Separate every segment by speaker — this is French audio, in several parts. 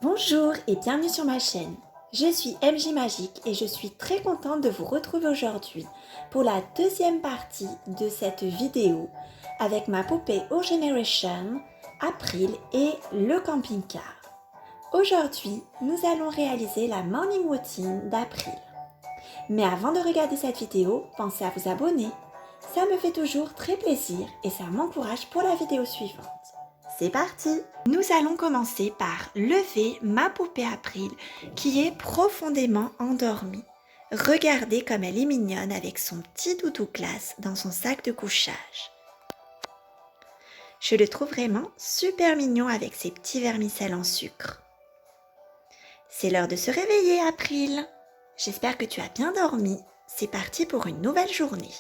Speaker 1: Bonjour et bienvenue sur ma chaîne. Je suis MJ Magique et je suis très contente de vous retrouver aujourd'hui pour la deuxième partie de cette vidéo avec ma poupée O Generation, April et le camping-car. Aujourd'hui, nous allons réaliser la morning routine d'April. Mais avant de regarder cette vidéo, pensez à vous abonner. Ça me fait toujours très plaisir et ça m'encourage pour la vidéo suivante. C'est parti! Nous allons commencer par lever ma poupée April qui est profondément endormie. Regardez comme elle est mignonne avec son petit doudou classe dans son sac de couchage. Je le trouve vraiment super mignon avec ses petits vermicelles en sucre. C'est l'heure de se réveiller April. J'espère que tu as bien dormi. C'est parti pour une nouvelle journée.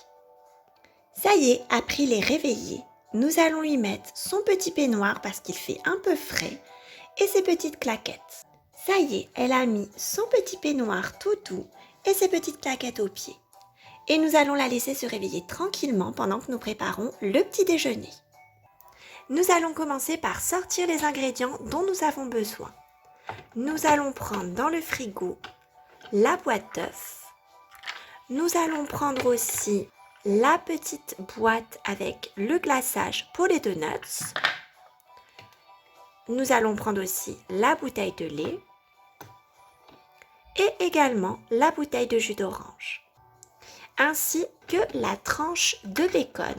Speaker 1: Ça y est, April est réveillée. Nous allons lui mettre son petit peignoir parce qu'il fait un peu frais et ses petites claquettes. Ça y est, elle a mis son petit peignoir tout doux et ses petites claquettes aux pieds. Et nous allons la laisser se réveiller tranquillement pendant que nous préparons le petit déjeuner. Nous allons commencer par sortir les ingrédients dont nous avons besoin. Nous allons prendre dans le frigo la boîte d'œufs. Nous allons prendre aussi la petite boîte avec le glaçage pour les donuts. Nous allons prendre aussi la bouteille de lait et également la bouteille de jus d'orange, ainsi que la tranche de bacon.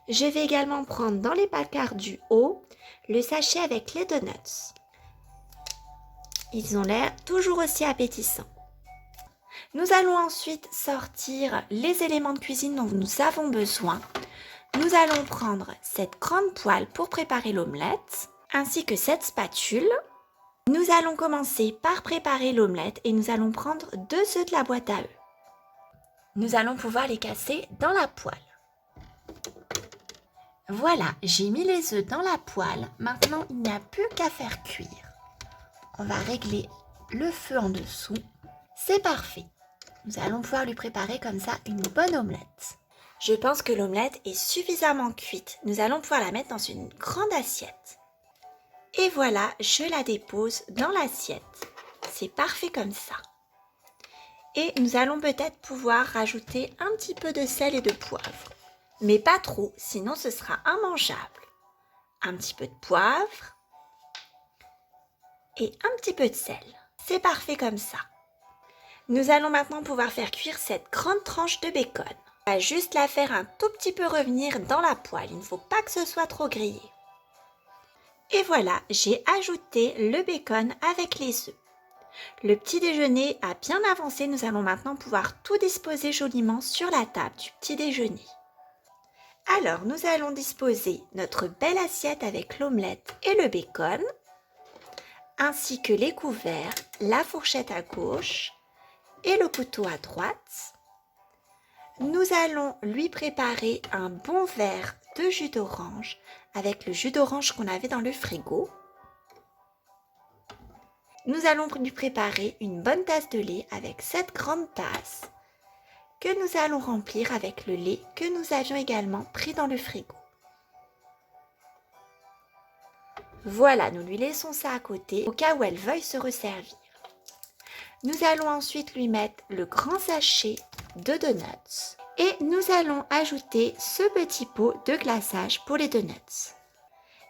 Speaker 1: Je vais également prendre dans les placards du haut le sachet avec les donuts. Ils ont l'air toujours aussi appétissants. Nous allons ensuite sortir les éléments de cuisine dont nous avons besoin. Nous allons prendre cette grande poêle pour préparer l'omelette, ainsi que cette spatule. Nous allons commencer par préparer l'omelette et nous allons prendre 2 œufs de la boîte à œufs. Nous allons pouvoir les casser dans la poêle. Voilà, j'ai mis les œufs dans la poêle. Maintenant, il n'y a plus qu'à faire cuire. On va régler le feu en dessous. C'est parfait. Nous allons pouvoir lui préparer comme ça une bonne omelette. Je pense que l'omelette est suffisamment cuite. Nous allons pouvoir la mettre dans une grande assiette. Et voilà, je la dépose dans l'assiette. C'est parfait comme ça. Et nous allons peut-être pouvoir rajouter un petit peu de sel et de poivre. Mais pas trop, sinon ce sera immangeable. Un petit peu de poivre et un petit peu de sel. C'est parfait comme ça. Nous allons maintenant pouvoir faire cuire cette grande tranche de bacon. On va juste la faire un tout petit peu revenir dans la poêle. Il ne faut pas que ce soit trop grillé. Et voilà, j'ai ajouté le bacon avec les œufs. Le petit déjeuner a bien avancé. Nous allons maintenant pouvoir tout disposer joliment sur la table du petit déjeuner. Alors, nous allons disposer notre belle assiette avec l'omelette et le bacon, ainsi que les couverts, la fourchette à gauche et le couteau à droite. Nous allons lui préparer un bon verre de jus d'orange avec le jus d'orange qu'on avait dans le frigo. Nous allons lui préparer une bonne tasse de lait avec cette grande tasse que nous allons remplir avec le lait que nous avions également pris dans le frigo. Voilà, nous lui laissons ça à côté au cas où elle veuille se resservir. Nous allons ensuite lui mettre le grand sachet de donuts et nous allons ajouter ce petit pot de glaçage pour les donuts.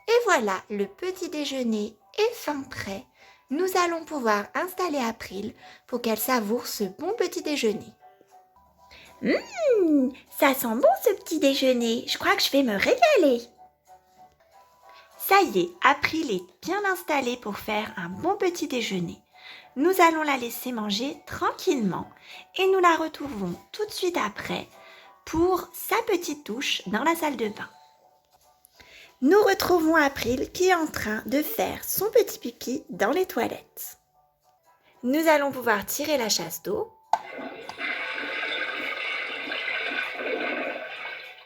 Speaker 1: Et voilà, le petit déjeuner est fin prêt. Nous allons pouvoir installer April pour qu'elle savoure ce bon petit déjeuner. Ça sent bon ce petit déjeuner, je crois que je vais me régaler. Ça y est, April est bien installée pour faire un bon petit déjeuner. Nous allons la laisser manger tranquillement et nous la retrouvons tout de suite après pour sa petite douche dans la salle de bain. Nous retrouvons April qui est en train de faire son petit pipi dans les toilettes. Nous allons pouvoir tirer la chasse d'eau.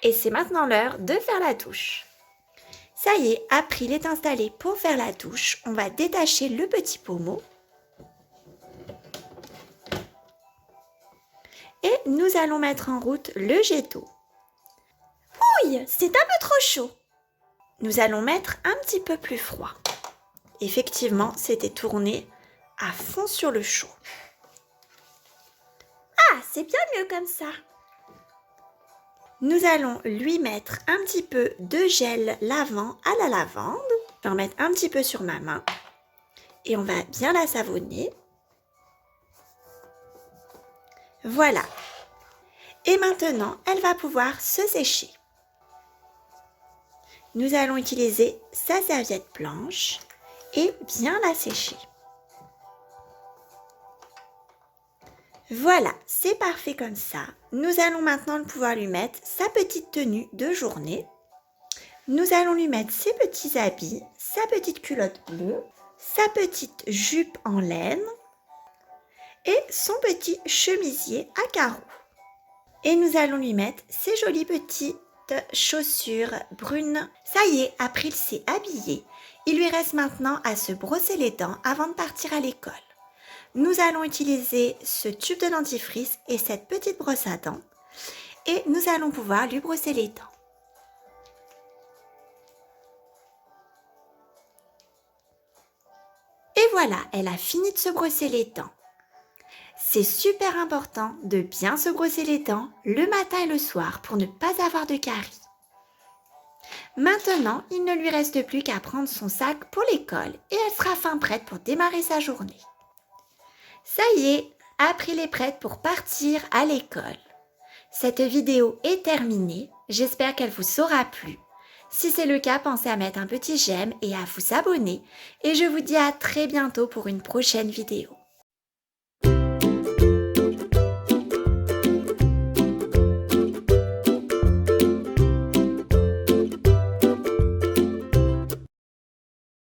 Speaker 1: Et c'est maintenant l'heure de faire la douche. Ça y est, April est installée pour faire la douche. On va détacher le petit pommeau. Et nous allons mettre en route le jet d'eau. Ouille, c'est un peu trop chaud. Nous allons mettre un petit peu plus froid. Effectivement, c'était tourné à fond sur le chaud. Ah, c'est bien mieux comme ça. Nous allons lui mettre un petit peu de gel lavant à la lavande. Je vais en mettre un petit peu sur ma main et on va bien la savonner. Voilà. Et maintenant, elle va pouvoir se sécher. Nous allons utiliser sa serviette blanche et bien la sécher. Voilà, c'est parfait comme ça. Nous allons maintenant pouvoir lui mettre sa petite tenue de journée. Nous allons lui mettre ses petits habits, sa petite culotte bleue, sa petite jupe en laine et son petit chemisier à carreaux. Et nous allons lui mettre ses jolies petites chaussures brunes. Ça y est, après il s'est habillé. Il lui reste maintenant à se brosser les dents avant de partir à l'école. Nous allons utiliser ce tube de dentifrice et cette petite brosse à dents et nous allons pouvoir lui brosser les dents. Et voilà, elle a fini de se brosser les dents. C'est super important de bien se brosser les dents le matin et le soir pour ne pas avoir de caries. Maintenant, il ne lui reste plus qu'à prendre son sac pour l'école et elle sera fin prête pour démarrer sa journée. Ça y est, April est prête pour partir à l'école. Cette vidéo est terminée, j'espère qu'elle vous aura plu. Si c'est le cas, pensez à mettre un petit j'aime et à vous abonner. Et je vous dis à très bientôt pour une prochaine vidéo.